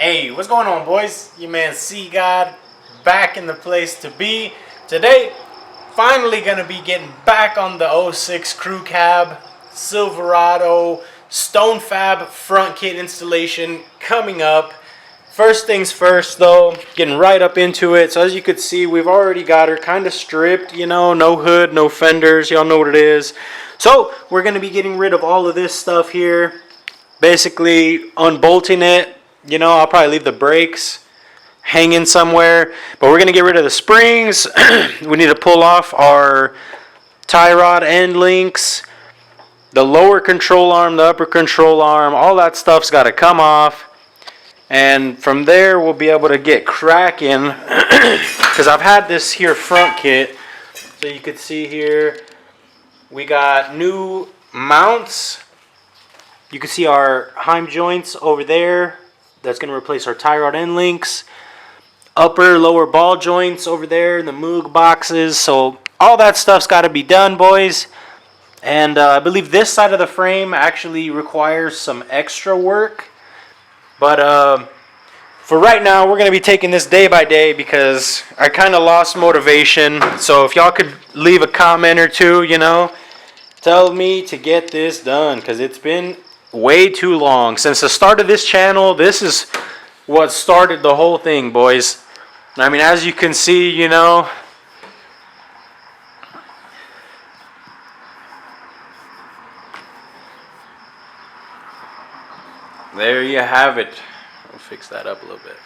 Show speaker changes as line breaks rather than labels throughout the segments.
Hey, what's going on, boys? Your man CGOD back in the place to be. Today, finally gonna be getting back on the 06 crew cab, Silverado, StoneFab front kit installation coming up. First things first though, getting right up into it. So as you could see, we've already got her kind of stripped, you know, no hood, no fenders, y'all know what it is. So we're gonna be getting rid of all of this stuff here, basically unbolting it. You know, I'll probably leave the brakes hanging somewhere, but we're gonna get rid of the springs. We need to pull off our tie rod end links, the lower control arm, the upper control arm, all that stuff's got to come off. And from there we'll be able to get cracking because I've had this here front kit, so you could see here we got new mounts. You can see our heim joints over there. That's going to replace our tie rod end links. Upper, lower ball joints over there in the Moog boxes. So all that stuff's got to be done, boys. And I believe this side of the frame actually requires some extra work. But for right now, we're going to be taking this day by day because I kind of lost motivation. So if y'all could leave a comment or two, you know, tell me to get this done because it's been way too long. Since the start of this channel, this is what started the whole thing, boys. I mean, as you can see, you know, there you have it. I'll fix that up a little bit.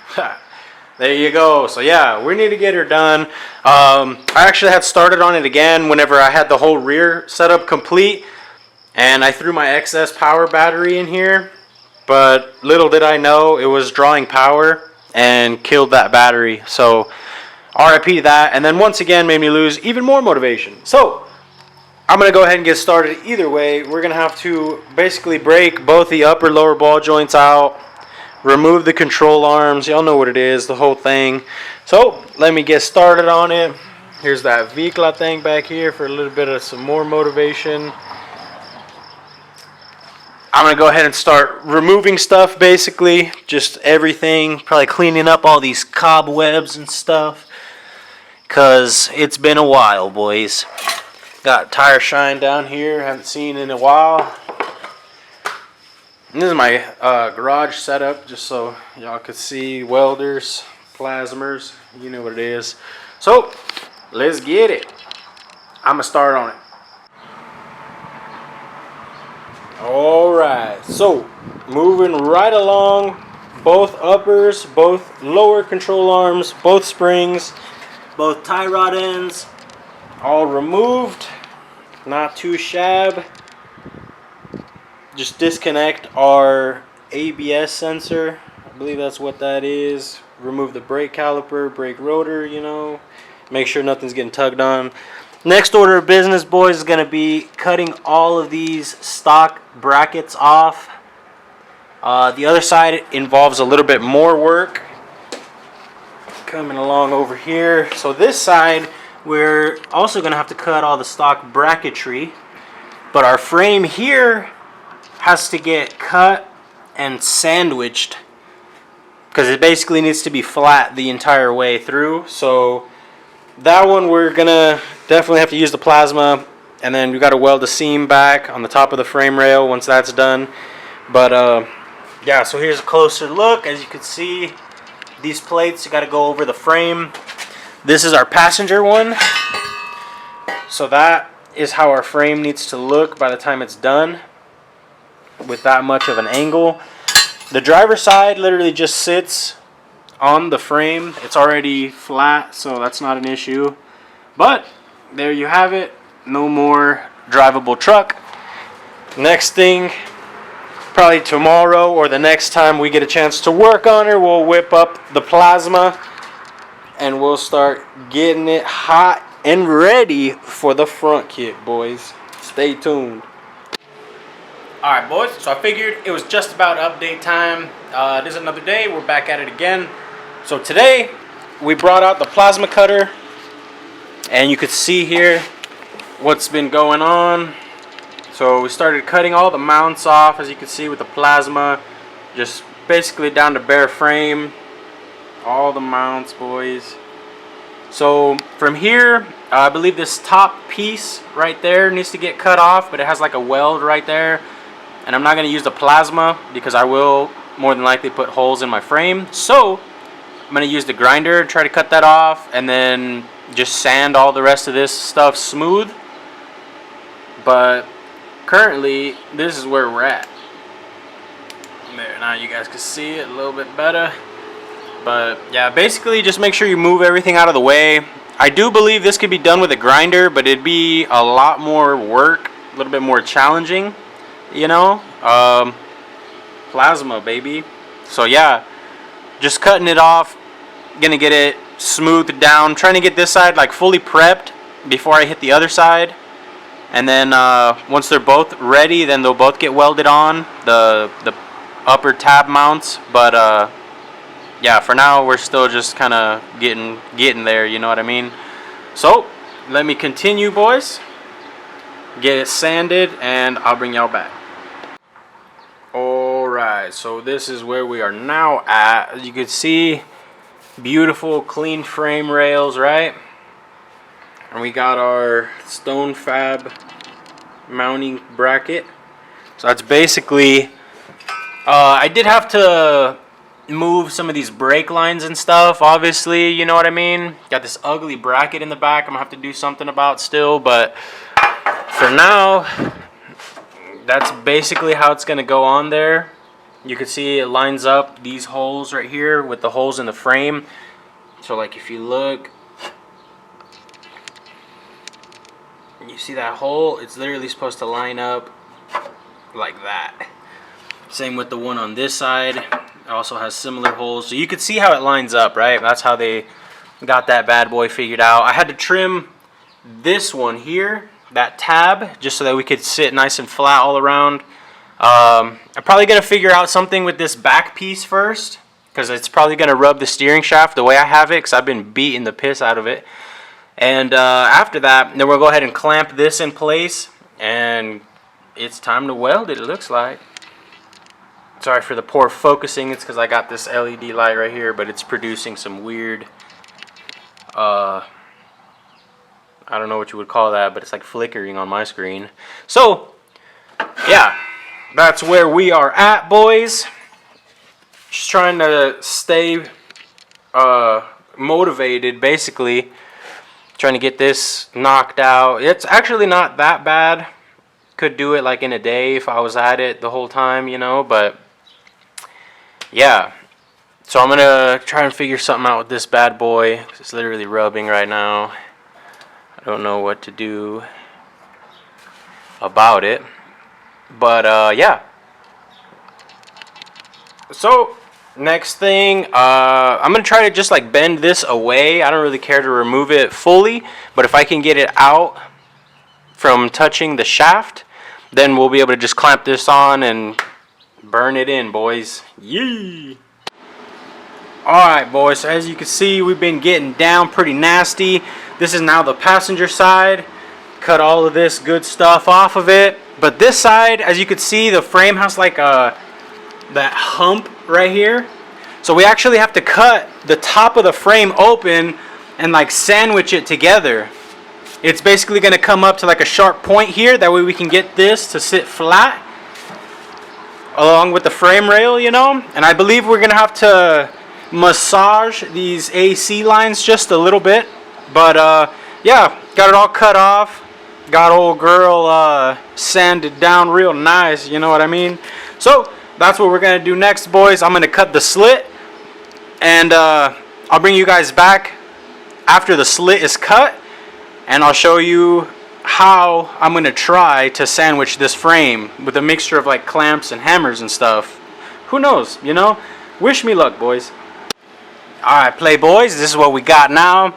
There you go. So yeah, we need to get her done. I actually had started on it again whenever I had the whole rear setup complete. And I threw my excess power battery in here, but little did I know it was drawing power and killed that battery. So RIP to that, and then once again made me lose even more motivation. So I'm gonna go ahead and get started. Either way, we're gonna have to basically break both the upper lower ball joints out, remove the control arms. Y'all know what it is, the whole thing. So let me get started on it. Here's that Vikla thing back here for a little bit of some more motivation. I'm going to go ahead and start removing stuff, basically. Just everything. Probably cleaning up all these cobwebs and stuff. Because it's been a while, boys. Got tire shine down here. Haven't seen in a while. And this is my garage setup. Just so y'all could see welders, plasmers. You know what it is. So, let's get it. I'm going to start on it. Alright, so moving right along, both uppers, both lower control arms, both springs, both tie rod ends, all removed, not too shabby. Just disconnect our ABS sensor, I believe that's what that is. Remove the brake caliper, brake rotor, you know, make sure nothing's getting tugged on. Next order of business, boys, is going to be cutting all of these stock brackets off. The other side involves a little bit more work. Coming along over here. So this side, we're also going to have to cut all the stock bracketry. But our frame here has to get cut and sandwiched because it basically needs to be flat the entire way through. So that one we're gonna definitely have to use the plasma, and then we got to weld the seam back on the top of the frame rail once that's done. But yeah, so here's a closer look. As you can see, these plates, you got to go over the frame. This is our passenger one, so that is how our frame needs to look by the time it's done with that much of an angle. The driver's side literally just sits on the frame. It's already flat, so that's not an issue. But there you have it. No more drivable truck. Next thing, probably tomorrow or the next time we get a chance to work on her, we'll whip up the plasma and we'll start getting it hot and ready for the front kit, boys. Stay tuned. Alright, boys, so I figured it was just about update time. It is another day. We're back at it again. So today we brought out the plasma cutter, and you could see here what's been going on. So we started cutting all the mounts off, as you can see, with the plasma. Just basically down to bare frame. All the mounts, boys. So from here, I believe this top piece right there needs to get cut off, but it has like a weld right there. And I'm not going to use the plasma because I will more than likely put holes in my frame. So I'm going to use the grinder, try to cut that off, and then just sand all the rest of this stuff smooth. But currently, this is where we're at. There, now you guys can see it a little bit better. But yeah, basically just make sure you move everything out of the way. I do believe this could be done with a grinder, but it'd be a lot more work, a little bit more challenging, you know. Plasma, baby. So yeah, just cutting it off, gonna get it smoothed down, trying to get this side like fully prepped before I hit the other side. And then once they're both ready, then they'll both get welded on, the upper tab mounts. But yeah, for now we're still just kind of getting there, you know what I mean? So let me continue, boys, get it sanded, and I'll bring y'all back. Alright, so this is where we are now at. As you can see, beautiful clean frame rails, right? And we got our StoneFab mounting bracket. So that's basically, I did have to move some of these brake lines and stuff, obviously, you know what I mean? Got this ugly bracket in the back I'm gonna have to do something about still, but for now, that's basically how it's gonna go on there. You can see it lines up these holes right here with the holes in the frame. So like if you look, you see that hole? It's literally supposed to line up like that. Same with the one on this side. It also has similar holes. So you can see how it lines up, right? That's how they got that bad boy figured out. I had to trim this one here, that tab, just so that we could sit nice and flat all around. I'm probably going to figure out something with this back piece first, because it's probably going to rub the steering shaft the way I have it, because I've been beating the piss out of it. And after that, then we'll go ahead and clamp this in place, and it's time to weld it, it looks like. Sorry for the poor focusing, it's because I got this LED light right here, but it's producing some weird, I don't know what you would call that, but it's like flickering on my screen. So, yeah, that's where we are at, boys. Just trying to stay motivated, basically. Trying to get this knocked out. It's actually not that bad. Could do it like in a day if I was at it the whole time, you know, but yeah. So I'm gonna try and figure something out with this bad boy. It's literally rubbing right now. I don't know what to do about it, but yeah. So next thing, I'm gonna try to just like bend this away. I don't really care to remove it fully, but if I can get it out from touching the shaft, then we'll be able to just clamp this on and burn it in, boys. Yee! Alright, boys, so as you can see, we've been getting down pretty nasty. This is now the passenger side. Cut all of this good stuff off of it. But this side, as you can see, the frame has like that hump right here. So we actually have to cut the top of the frame open and like sandwich it together. It's basically going to come up to like a sharp point here. That way we can get this to sit flat along with the frame rail, you know. And I believe we're going to have to massage these AC lines just a little bit. But yeah, got it all cut off. Got old girl sanded down real nice, you know what I mean? So that's what we're going to do next, boys. I'm going to cut the slit, and I'll bring you guys back after the slit is cut, and I'll show you how I'm going to try to sandwich this frame with a mixture of like clamps and hammers and stuff. Who knows, you know? Wish me luck, boys. Alright, playboys, this is what we got now.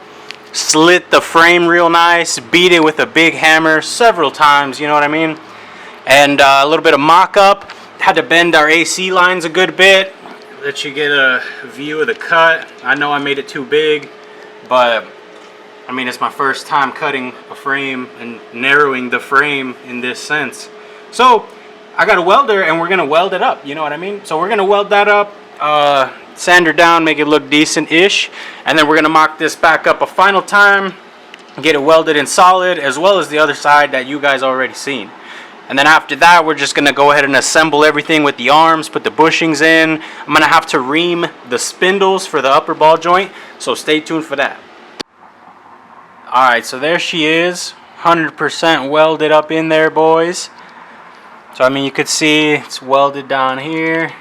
Slit the frame real nice, beat it with a big hammer several times, you know what I mean? And a little bit of mock-up. Had to bend our AC lines a good bit. Let you get a view of the cut. I know I made it too big, but I mean, it's my first time cutting a frame and narrowing the frame in this sense. So I got a welder and we're gonna weld it up, you know what I mean? So we're gonna weld that up, sand her down, make it look decent-ish, and then we're gonna mock this back up a final time, get it welded in solid, as well as the other side that you guys already seen. And then after that, we're just gonna go ahead and assemble everything with the arms, put the bushings in. I'm gonna have to ream the spindles for the upper ball joint, so stay tuned for that. Alright, so there she is, 100% welded up in there, boys. So I mean, you could see it's welded down here.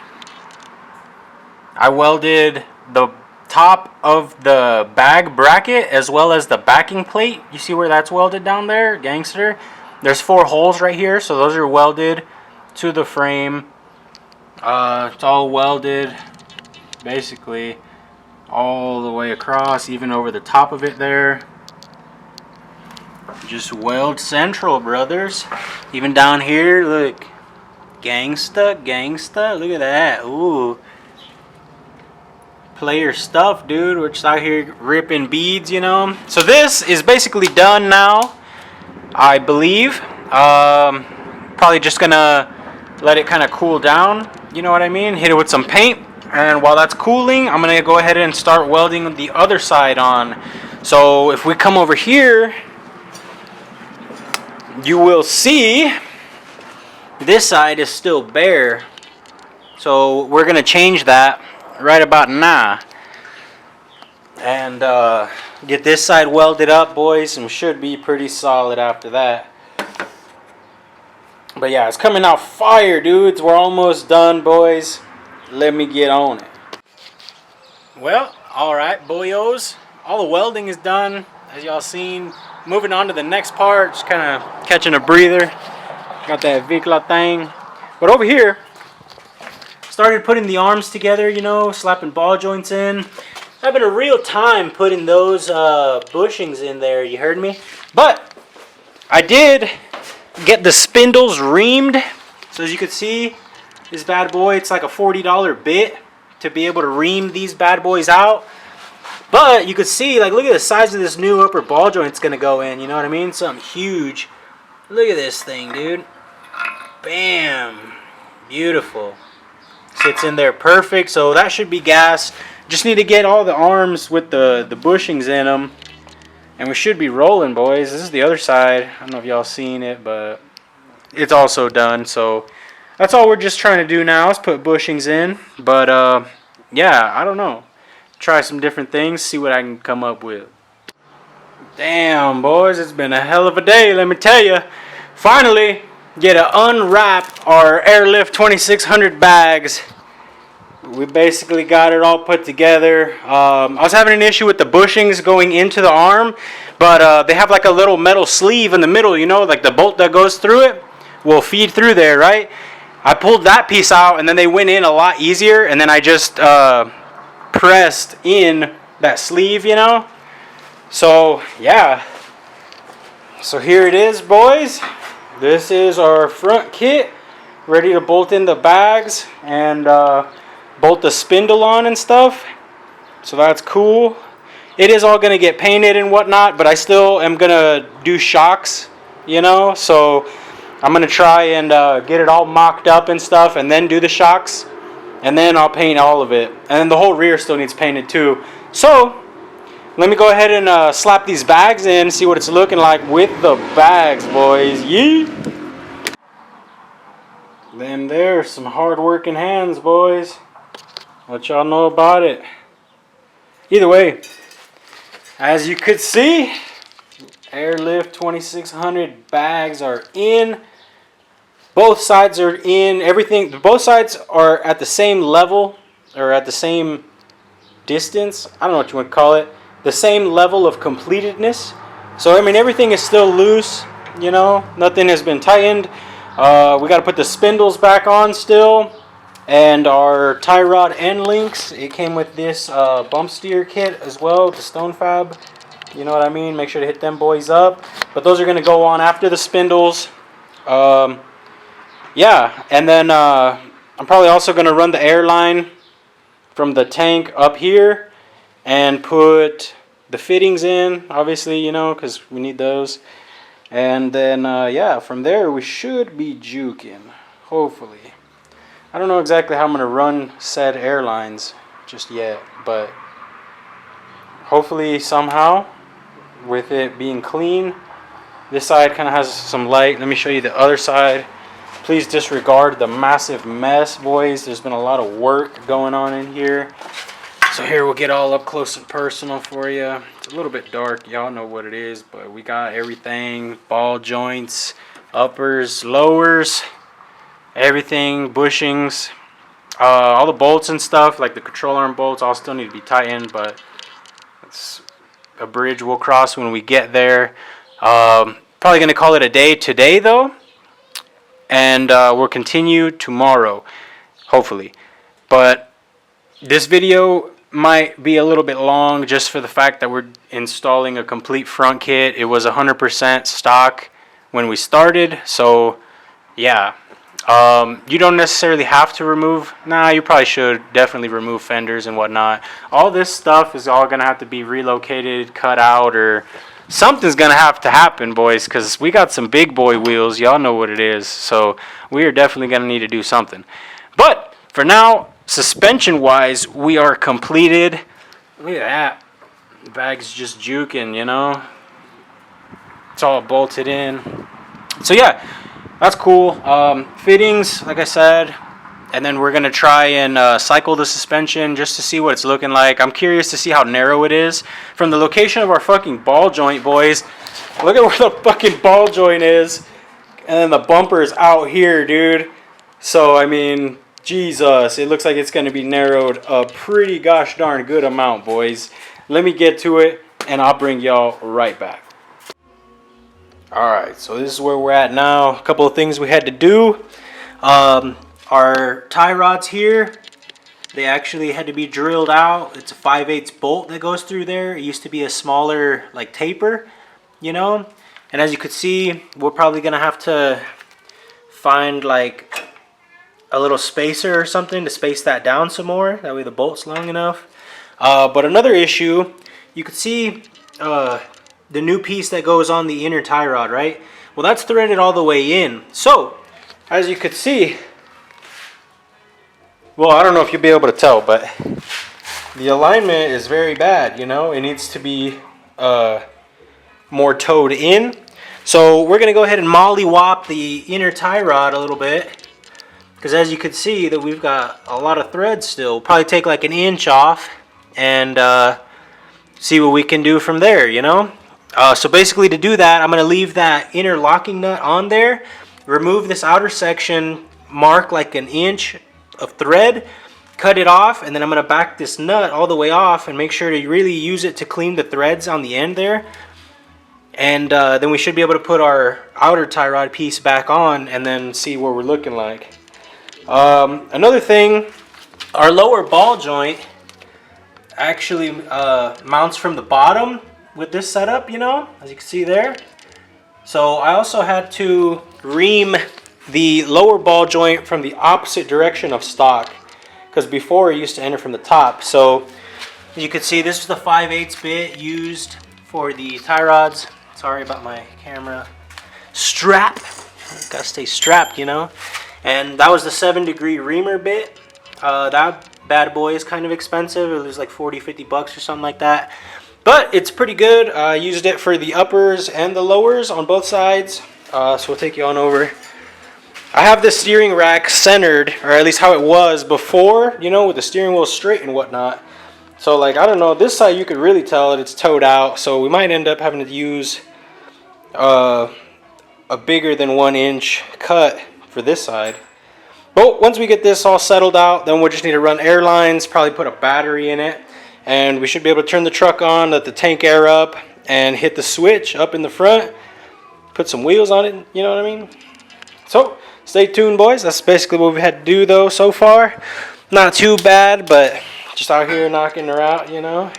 I welded the top of the bag bracket as well as the backing plate. You see where that's welded down there, gangster? There's 4 holes right here, so those are welded to the frame. It's all welded basically all the way across, even over the top of it there. Just weld central, brothers. Even down here, look. Gangsta, gangsta. Look at that. Ooh. Player stuff, dude. We're just out here ripping beads, you know. So this is basically done now, I believe. Probably just gonna let it kind of cool down, you know what I mean? Hit it with some paint, and while that's cooling, I'm gonna go ahead and start welding the other side on. So if we come over here, you will see this side is still bare. So we're gonna change that right about now, and get this side welded up, boys, and should be pretty solid after that. But yeah, it's coming out fire, dudes. We're almost done, boys. Let me get on it. Well, alright, boyos. All the welding is done, as y'all seen. Moving on to the next part, just kind of catching a breather. Got that Vikla thing. But over here, started putting the arms together, you know, slapping ball joints in. Having a real time putting those bushings in there, you heard me? But I did get the spindles reamed. So as you can see, this bad boy, it's like a $40 bit to be able to ream these bad boys out. But you could see, like, look at the size of this new upper ball joint it's gonna go in, you know what I mean? Something huge. Look at this thing, dude. Bam. Beautiful. Sits in there perfect, so that should be gas. Just need to get all the arms with the bushings in them, and we should be rolling, boys. This is the other side. I don't know if y'all seen it, but it's also done. So that's all we're just trying to do now is put bushings in. But yeah, I don't know. Try some different things, see what I can come up with. Damn, boys, it's been a hell of a day, let me tell you. Finally get to unwrap our Airlift 2600 bags. We basically got it all put together. I was having an issue with the bushings going into the arm, but they have like a little metal sleeve in the middle, you know, like the bolt that goes through it will feed through there, right? I pulled that piece out and then they went in a lot easier, and then I just pressed in that sleeve, you know. So yeah, so here it is, boys. This is our front kit, ready to bolt in the bags and bolt the spindle on and stuff. So that's cool. It is all gonna get painted and whatnot, but I still am gonna do shocks, you know. So I'm gonna try and get it all mocked up and stuff, and then do the shocks, and then I'll paint all of it. And then the whole rear still needs painted too. So let me go ahead and slap these bags in, see what it's looking like with the bags, boys. Yeet! Them there, some hard working hands, boys. Let y'all know about it. Either way, as you could see, Airlift 2600 bags are in. Both sides are in. Everything, both sides are at the same level, or at the same distance. I don't know what you want to call it. The same level of completedness. So I mean, everything is still loose, you know, nothing has been tightened. We got to put the spindles back on still, and our tie rod end links. It came with this bump steer kit as well, the StoneFab, you know what I mean. Make sure to hit them boys up, but those are going to go on after the spindles. Yeah, and then I'm probably also going to run the air line from the tank up here and put the fittings in, obviously, you know, because we need those. And then, yeah, from there we should be juking. Hopefully. I don't know exactly how I'm going to run said airlines just yet, but hopefully somehow, with it being clean. This side kind of has some light. Let me show you the other side. Please disregard the massive mess, boys. There's been a lot of work going on in here. So here we'll get all up close and personal for you. It's a little bit dark. Y'all know what it is, but we got everything. Ball joints, uppers, lowers, everything, bushings. All the bolts and stuff, like the control arm bolts, all still need to be tightened, but it's a bridge we'll cross when we get there. Probably going to call it a day today, though. And we'll continue tomorrow, hopefully. But this video might be a little bit long just for the fact that we're installing a complete front kit. It was 100% stock when we started. So, yeah. You don't necessarily have to remove. Nah, you probably should definitely remove fenders and whatnot. All this stuff is all going to have to be relocated, cut out, or something's going to have to happen, boys, because we got some big boy wheels. Y'all know what it is. So we are definitely going to need to do something. But for now, suspension-wise, we are completed. Look at that. The bag's just juking, you know. It's all bolted in. So, yeah, that's cool. Fittings, like I said. And then we're going to try and cycle the suspension just to see what it's looking like. I'm curious to see how narrow it is. From the location of our fucking ball joint, boys. Look at where the fucking ball joint is. And then the bumper is out here, dude. So, I mean, Jesus. It looks like it's going to be narrowed a pretty gosh darn good amount, boys. Let me get to it, and I'll bring y'all right back. Alright, so this is where we're at now. A couple of things we had to do. Our tie rods here, they actually had to be drilled out. It's a 5/8 bolt that goes through there. It used to be a smaller like taper, you know. And as you could see, we're probably gonna have to find like a little spacer or something to space that down some more. That way the bolt's long enough. But another issue, you could see the new piece that goes on the inner tie rod, right? Well, that's threaded all the way in. So, as you could see, well, I don't know if you'll be able to tell, but the alignment is very bad, you know? It needs to be more towed in. So we're going to go ahead and molly-wop the inner tie rod a little bit. Because as you can see, that we've got a lot of thread still. We'll probably take like an inch off and see what we can do from there, you know? So basically to do that, I'm going to leave that inner locking nut on there. Remove this outer section, mark like an inch of thread, cut it off, and then I'm going to back this nut all the way off and make sure to really use it to clean the threads on the end there. And then we should be able to put our outer tie rod piece back on and then see what we're looking like. Another thing, our lower ball joint actually mounts from the bottom with this setup, you know, as you can see there. So I also had to ream the lower ball joint from the opposite direction of stock, because before it used to enter from the top. So you can see this is the 5/8 bit used for the tie rods. Sorry about my camera strap. Gotta stay strapped, you know. And that was the 7-degree reamer bit. That bad boy is kind of expensive. It was like 40-50 bucks or something like that. But it's pretty good. I used it for the uppers and the lowers on both sides. So we'll take you on over. I have the steering rack centered, or at least how it was before, you know, with the steering wheel straight and whatnot. So, like, I don't know, this side you could really tell it's towed out. So we might end up having to use a bigger than 1 inch cut for this side. But once we get this all settled out, then we'll just need to run air lines, probably put a battery in it. And we should be able to turn the truck on, let the tank air up, and hit the switch up in the front. Put some wheels on it, you know what I mean? So, stay tuned, boys. That's basically what we had to do, though, so far. Not too bad, but just out here knocking her out, you know.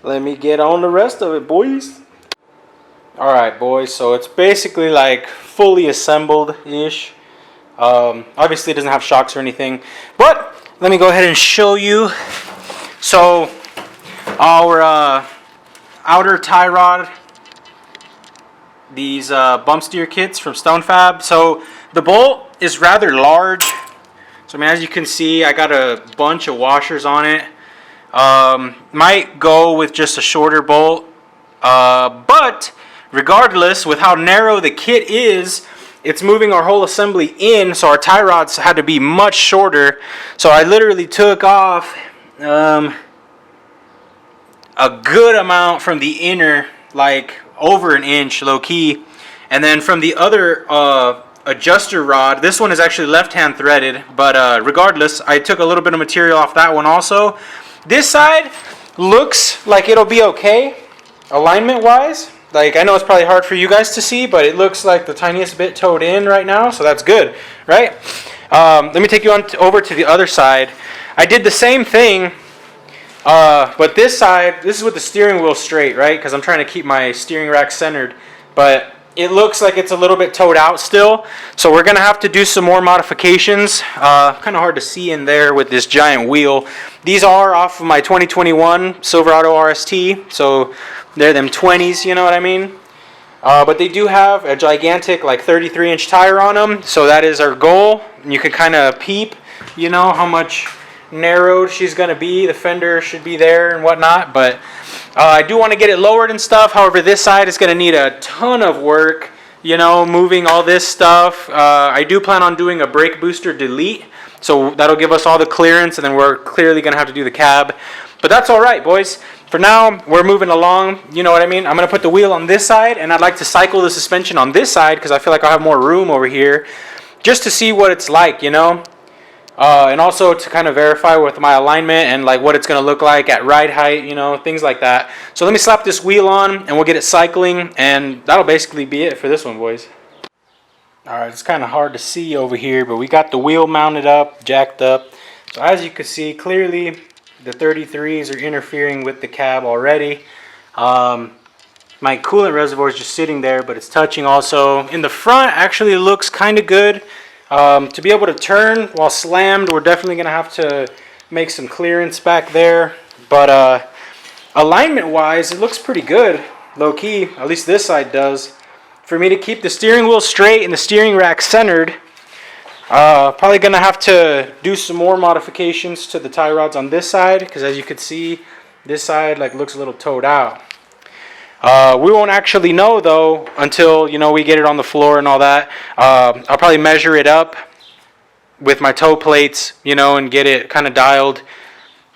Let me get on the rest of it, boys. Alright, boys. So, it's basically, like, fully assembled-ish. Obviously, it doesn't have shocks or anything. But, let me go ahead and show you. So, our outer tie rod, these bump steer kits from StoneFab. So The bolt is rather large. So I mean, as you can see, I got a bunch of washers on it. Might go with just a shorter bolt. But regardless, with how narrow the kit is, it's moving our whole assembly in, so our tie rods had to be much shorter. So I literally took off a good amount from the inner, like over an inch, low key. And then from the other adjuster rod, this one is actually left-hand threaded, but regardless, I took a little bit of material off that one also. This side looks like it'll be okay, alignment-wise. Like, I know it's probably hard for you guys to see, but it looks like the tiniest bit towed in right now, so that's good, right? Let me take you on over to the other side. I did the same thing, but this side, this is with the steering wheel straight, right? Because I'm trying to keep my steering rack centered, but it looks like it's a little bit towed out still, so we're going to have to do some more modifications. Kind of hard to see in there with this giant wheel. These are off of my 2021 Silverado RST, so they're them 20s, you know what I mean? But they do have a gigantic, like 33-inch tire on them, so that is our goal. You can kind of peep, you know, how much narrowed she's going to be. The fender should be there and whatnot, but I do want to get it lowered and stuff. However, this side is going to need a ton of work, you know, moving all this stuff. I do plan on doing a brake booster delete, so that'll give us all the clearance, and then we're clearly going to have to do the cab. But that's all right, boys. For now, we're moving along, you know what I mean? I'm going to put the wheel on this side, and I'd like to cycle the suspension on this side because I feel like I'll have more room over here just to see what it's like, you know? And also to kind of verify with my alignment and like what it's going to look like at ride height, you know, things like that. So let me slap this wheel on and we'll get it cycling, and that'll basically be it for this one, boys. Alright, it's kind of hard to see over here, but we got the wheel mounted up, jacked up. So as you can see, clearly the 33s are interfering with the cab already. My coolant reservoir is just sitting there, but it's touching also. In the front, actually it looks kind of good. To be able to turn while slammed, we're definitely going to have to make some clearance back there. But alignment-wise, it looks pretty good, low-key. At least this side does. For me to keep the steering wheel straight and the steering rack centered, probably going to have to do some more modifications to the tie rods on this side, because as you can see, this side like looks a little towed out. We won't actually know though until, you know, we get it on the floor and all that. I'll probably measure it up with my toe plates, you know, and get it kind of dialed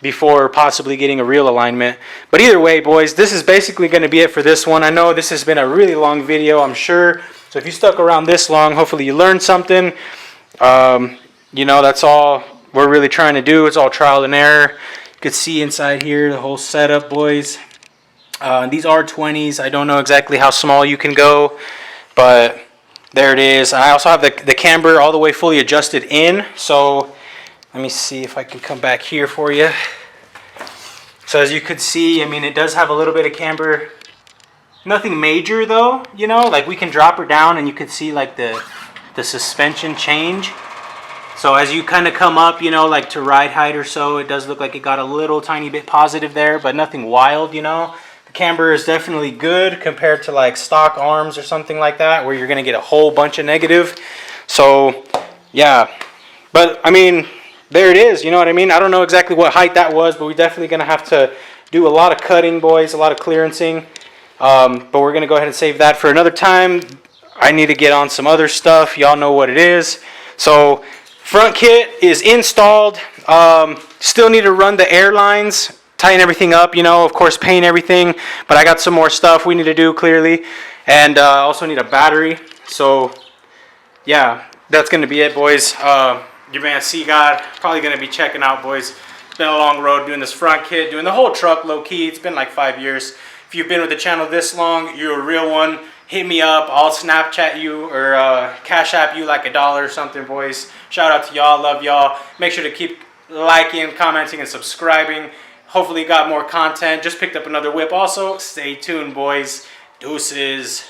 before possibly getting a real alignment. But either way, boys, this is basically going to be it for this one. I know this has been a really long video, I'm sure. So if you stuck around this long, hopefully you learned something. You know, that's all we're really trying to do. It's all trial and error. You can see inside here the whole setup, boys. These are 20s. I don't know exactly how small you can go, but there it is. I also have the camber all the way fully adjusted in. So let me see if I can come back here for you. So as you could see, I mean, it does have a little bit of camber. Nothing major though, you know, like we can drop her down and you could see like the suspension change. So as you kind of come up, you know, like to ride height or so, it does look like it got a little tiny bit positive there, but nothing wild, you know. The camber is definitely good compared to like stock arms or something like that, where you're going to get a whole bunch of negative. So yeah, but I mean, there it is, you know what I mean? I don't know exactly what height that was, but we're definitely going to have to do a lot of cutting, boys, a lot of clearancing. But we're going to go ahead and save that for another time. I need to get on some other stuff. Y'all know what it is. So front kit is installed. Still need to run the air lines, tighten everything up, you know, of course paint everything, but I got some more stuff we need to do clearly, and also need a battery. So yeah, that's going to be it, boys. Your man CGOD probably going to be checking out, boys. It's been a long road doing this front kit, doing the whole truck low key. It's been like 5 years. If you've been with the channel this long, you're a real one. Hit me up. I'll Snapchat you or Cash App you like $1 or something, boys. Shout out to y'all. Love y'all. Make sure to keep liking, commenting, and subscribing. Hopefully got more content. Just picked up another whip also. Stay tuned, boys. Deuces.